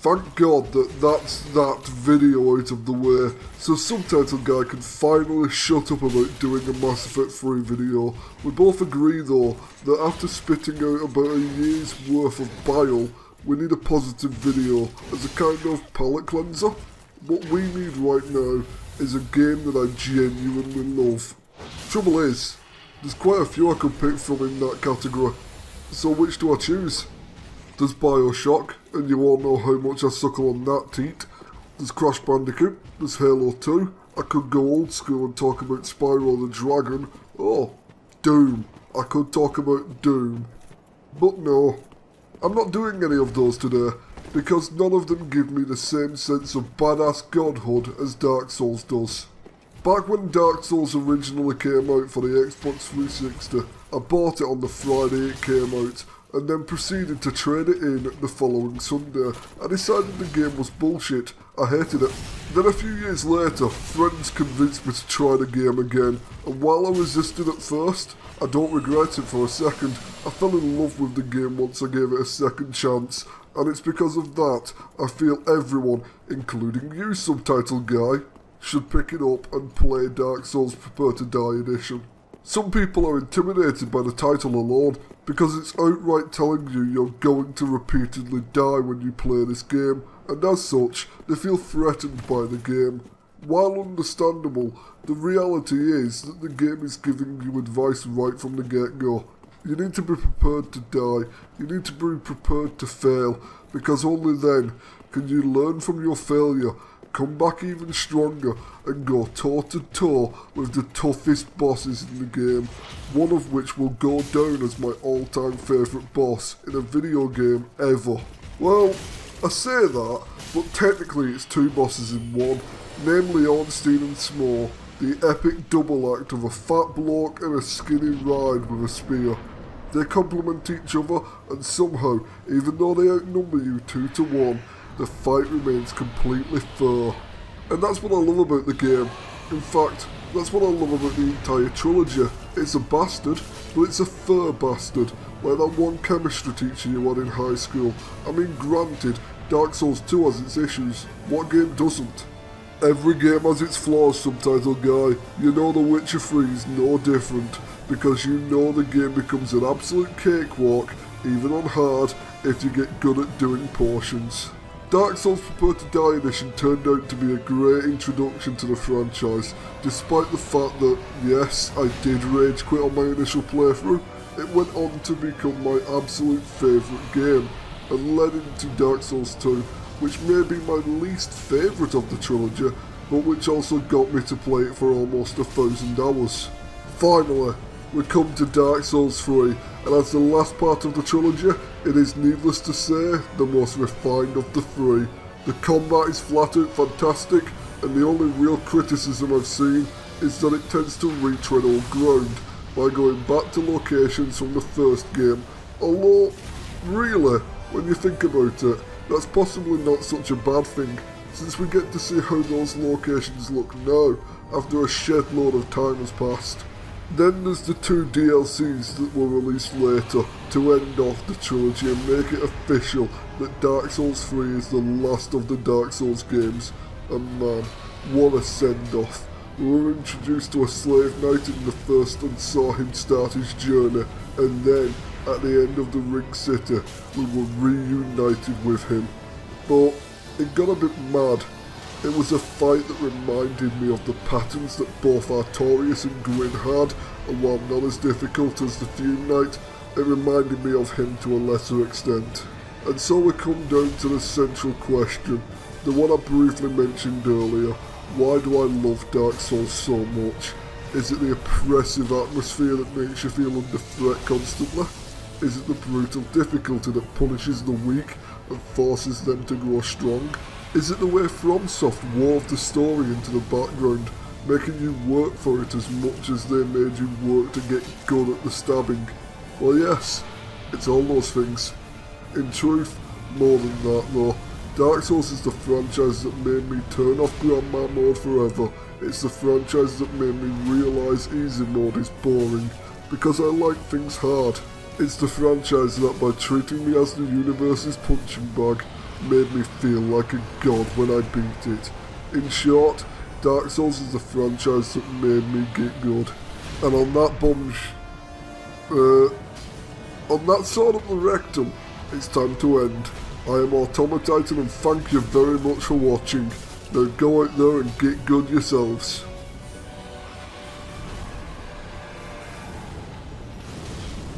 thank God that's that video out of the way, so Subtitle Guy can finally shut up about doing a Mass Effect 3 video. We both agree though, that after spitting out about a year's worth of bile, we need a positive video as a kind of palate cleanser. What we need right now is a game that I genuinely love. Trouble is, there's quite a few I could pick from in that category, so which do I choose? There's Bioshock, and you all know how much I suckle on that teat. There's Crash Bandicoot, there's Halo 2, I could go old school and talk about Spyro the Dragon. Oh, Doom, I could talk about Doom. But no, I'm not doing any of those today, because none of them give me the same sense of badass godhood as Dark Souls does. Back when Dark Souls originally came out for the Xbox 360, I bought it on the Friday it came out, and then proceeded to trade it in the following Sunday. I decided the game was bullshit, I hated it. Then a few years later, friends convinced me to try the game again, and while I resisted at first, I don't regret it for a second. I fell in love with the game once I gave it a second chance, and it's because of that I feel everyone, including you Subtitle Guy, should pick it up and play Dark Souls Prepare to Die Edition. Some people are intimidated by the title alone, because it's outright telling you you're going to repeatedly die when you play this game, and as such, they feel threatened by the game. While understandable, the reality is that the game is giving you advice right from the get-go. You need to be prepared to die, you need to be prepared to fail, because only then can you learn from your failure, come back even stronger, and go toe-to-toe with the toughest bosses in the game, one of which will go down as my all-time favourite boss in a video game ever. Well, I say that, but technically it's two bosses in one, namely Ornstein and Small, the epic double act of a fat bloke and a skinny ride with a spear. They complement each other, and somehow, even though they outnumber you 2-1, the fight remains completely fair. And that's what I love about the game. In fact, that's what I love about the entire trilogy. It's a bastard, but it's a fair bastard, like that one chemistry teacher you had in high school. I mean, granted, Dark Souls 2 has its issues. What game doesn't? Every game has its flaws, Subtitle Guy. You know The Witcher 3 is no different, because you know the game becomes an absolute cakewalk, even on hard, if you get good at doing portions. Dark Souls Prepare to Die Edition turned out to be a great introduction to the franchise, despite the fact that, yes, I did rage quit on my initial playthrough. It went on to become my absolute favourite game, and led into Dark Souls 2, which may be my least favourite of the trilogy, but which also got me to play it for almost 1,000 hours. Finally, we come to Dark Souls 3, and as the last part of the trilogy, it is needless to say, the most refined of the three. The combat is flat out fantastic, and the only real criticism I've seen is that it tends to retread old ground by going back to locations from the first game, although, really, when you think about it, that's possibly not such a bad thing, since we get to see how those locations look now, after a shed load of time has passed. Then there's the two DLCs that were released later to end off the trilogy and make it official that Dark Souls 3 is the last of the Dark Souls games. And man, what a send-off. We were introduced to a slave knight in the first and saw him start his journey, and then, at the end of the Ring City, we were reunited with him. But it got a bit mad. It was a fight that reminded me of the patterns that both Artorias and Gwyn had, and while not as difficult as the Fume Knight, it reminded me of him to a lesser extent. And so we come down to the central question, the one I briefly mentioned earlier. Why do I love Dark Souls so much? Is it the oppressive atmosphere that makes you feel under threat constantly? Is it the brutal difficulty that punishes the weak and forces them to grow strong? Is it the way FromSoft wove the story into the background, making you work for it as much as they made you work to get good at the stabbing? Well yes, it's all those things. In truth, more than that though. Dark Souls is the franchise that made me turn off Grandma mode forever. It's the franchise that made me realise easy mode is boring, because I like things hard. It's the franchise that by treating me as the universe's punching bag, made me feel like a god when I beat it. In short, Dark Souls is the franchise that made me get good. And on that on that sort of the rectum, it's time to end. I am AutomaTitan and thank you very much for watching. Now go out there and get good yourselves.